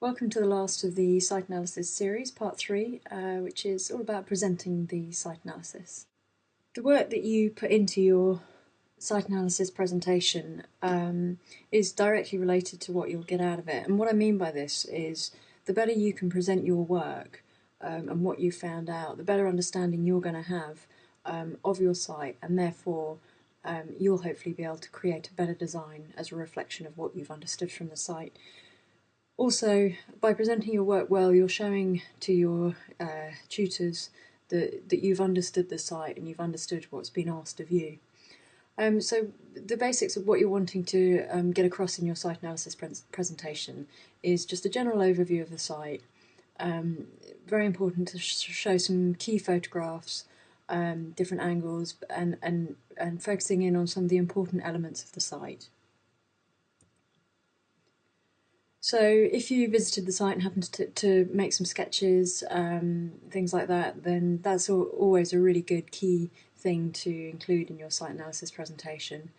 Welcome to the last of the site analysis series, part 3, which is all about presenting the site analysis. The work that you put into your site analysis presentation is directly related to what you'll get out of it. And what I mean by this is the better you can present your work and what you found out, the better understanding you're going to have of your site, and therefore you'll hopefully be able to create a better design as a reflection of what you've understood from the site. Also, by presenting your work well, you're showing to your tutors that you've understood the site and you've understood what's been asked of you. So the basics of what you're wanting to get across in your site analysis presentation is just a general overview of the site. Very important to show some key photographs, different angles, and focusing in on some of the important elements of the site. So if you visited the site and happened to make some sketches, things like that, then that's always a really good key thing to include in your site analysis presentation.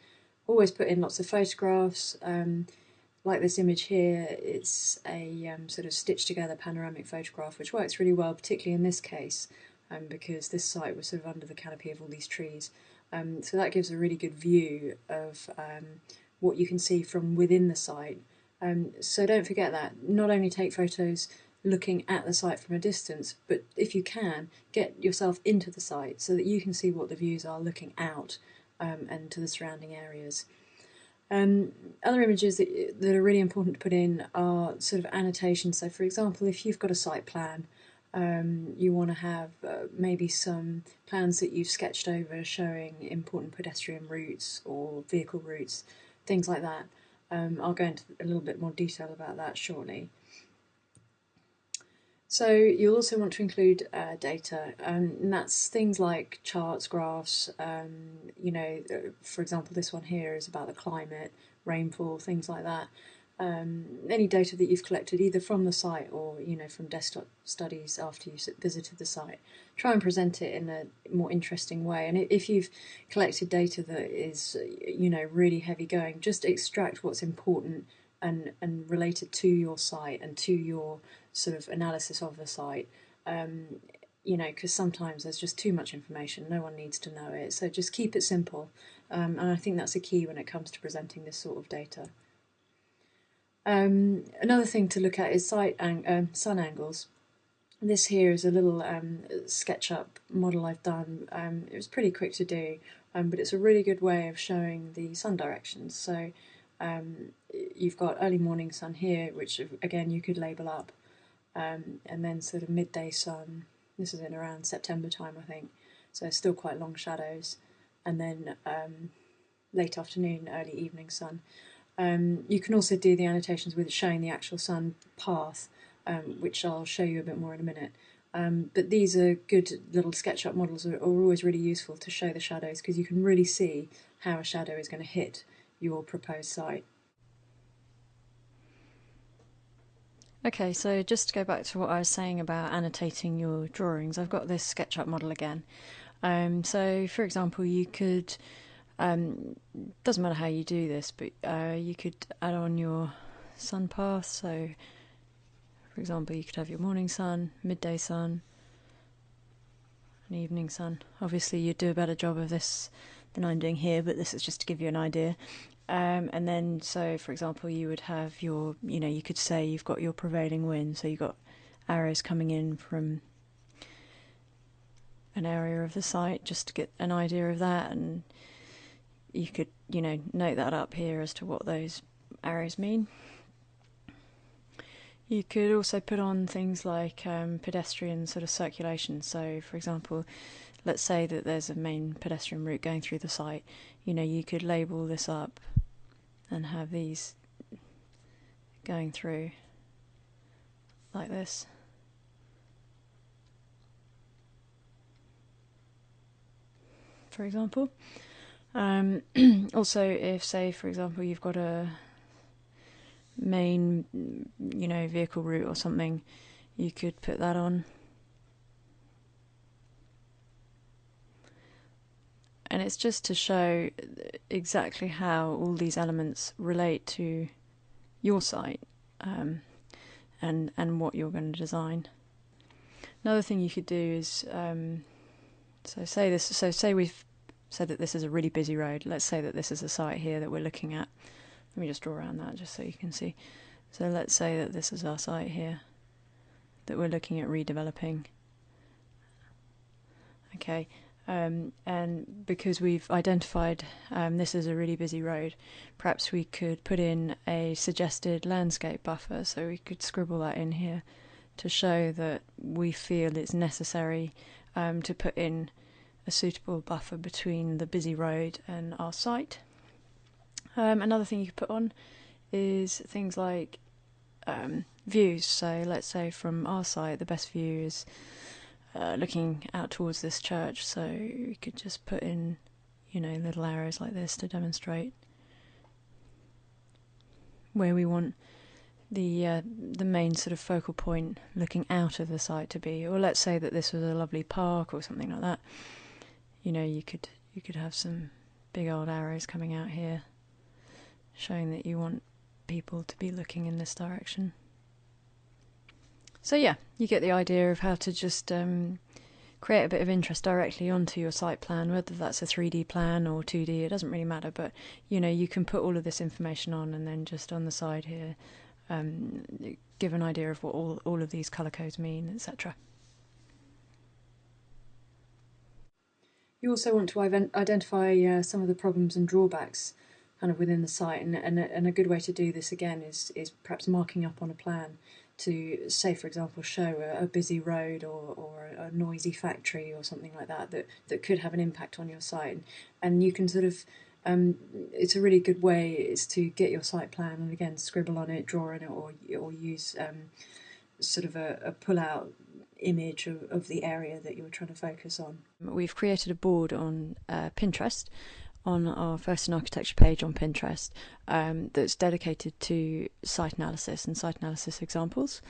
Always put in lots of photographs. Like this image here, it's a sort of stitched together panoramic photograph, which works really well, particularly in this case, because this site was sort of under the canopy of all these trees. So that gives a really good view of what you can see from within the site. So don't forget that. Not only take photos looking at the site from a distance, but if you can, get yourself into the site so that you can see what the views are looking out and to the surrounding areas. Other images that are really important to put in are sort of annotations. So for example, if you've got a site plan, you want to have maybe some plans that you've sketched over showing important pedestrian routes or vehicle routes, things like that. I'll go into a little bit more detail about that shortly. So you'll also want to include data, and that's things like charts, graphs, for example this one here is about the climate, rainfall, things like that. Any data that you've collected either from the site or from desktop studies after you visited the site. Try and present it in a more interesting way, and if you've collected data that is really heavy going, just extract what's important and related to your site and to your sort of analysis of the site, because sometimes there's just too much information, no one needs to know it, so just keep it simple, and I think that's a key when it comes to presenting this sort of data. Another thing to look at is sun angles. This here is a little SketchUp model I've done. It was pretty quick to do, but it's a really good way of showing the sun directions. So you've got early morning sun here, which again you could label up, and then sort of midday sun. This is in around September time, I think, so still quite long shadows, and then late afternoon, early evening sun. You can also do the annotations with showing the actual sun path, which I'll show you a bit more in a minute. But these are good little SketchUp models, are always really useful to show the shadows, because you can really see how a shadow is going to hit your proposed site. Okay, so just to go back to what I was saying about annotating your drawings, I've got this SketchUp model again. So for example, you could, doesn't matter how you do this, but you could add on your sun path. So for example, you could have your morning sun, midday sun, and evening sun. Obviously you'd do a better job of this than I'm doing here, but this is just to give you an idea. And then, so for example, you would have your, you could say you've got your prevailing wind, so you've got arrows coming in from an area of the site, just to get an idea of that, and you could, note that up here as to what those arrows mean. You could also put on things like pedestrian sort of circulation. So for example, let's say that there's a main pedestrian route going through the site, you could label this up and have these going through like this. For example. Also, if, say, for example, you've got a main, vehicle route or something, you could put that on. And it's just to show exactly how all these elements relate to your site, and what you're going to design. Another thing you could do is say we've said that this is a really busy road. Let's say that this is a site here that we're looking at. Let me just draw around that just so you can see. So let's say that this is our site here that we're looking at redeveloping. Okay, and because we've identified this as a really busy road, perhaps we could put in a suggested landscape buffer. So we could scribble that in here to show that we feel it's necessary to put in a suitable buffer between the busy road and our site. Another thing you could put on is things like views. So let's say from our site the best view is looking out towards this church, so we could just put in, little arrows like this to demonstrate where we want the main sort of focal point looking out of the site to be. Or let's say that this was a lovely park or something like that. You could have some big old arrows coming out here showing that you want people to be looking in this direction. So yeah, you get the idea of how to just create a bit of interest directly onto your site plan, whether that's a 3D plan or 2D, it doesn't really matter, but you can put all of this information on, and then just on the side here give an idea of what all of these colour codes mean, etc. You also want to identify some of the problems and drawbacks kind of within the site, and a good way to do this again is perhaps marking up on a plan to, say for example, show a busy road or a noisy factory or something like that could have an impact on your site, and you can sort of it's a really good way is to get your site plan and again scribble on it, draw on it, or use sort of a pull-out image of the area that you're trying to focus on. We've created a board on Pinterest, on our First in Architecture page on Pinterest, that's dedicated to site analysis and site analysis examples.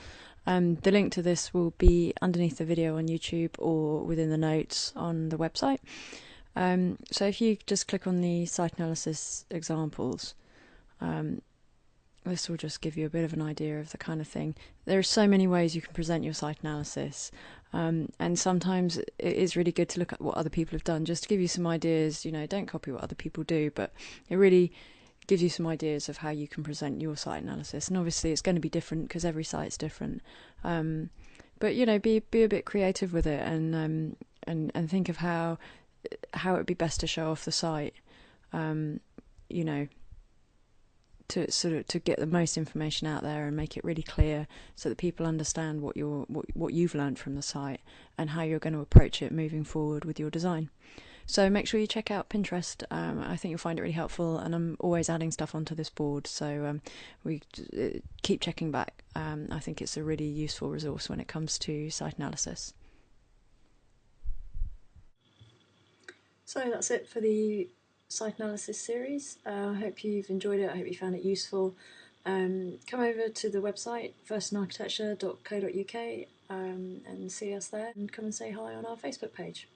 The link to this will be underneath the video on YouTube or within the notes on the website. So if you just click on the site analysis examples, this will just give you a bit of an idea of the kind of thing. There are so many ways you can present your site analysis, and sometimes it is really good to look at what other people have done just to give you some ideas. Don't copy what other people do, but it really gives you some ideas of how you can present your site analysis. And obviously it's going to be different because every site's different, but be a bit creative with it, and think of how it would be best to show off the site, to get the most information out there and make it really clear so that people understand what you've learned from the site and how you're going to approach it moving forward with your design. So make sure you check out Pinterest. I think you'll find it really helpful, and I'm always adding stuff onto this board, so we keep checking back. I think it's a really useful resource when it comes to site analysis. So that's it for the site analysis series. I hope you've enjoyed it. I hope you found it useful. Come over to the website firstinarchitecture.co.uk and see us there, and come and say hi on our Facebook page.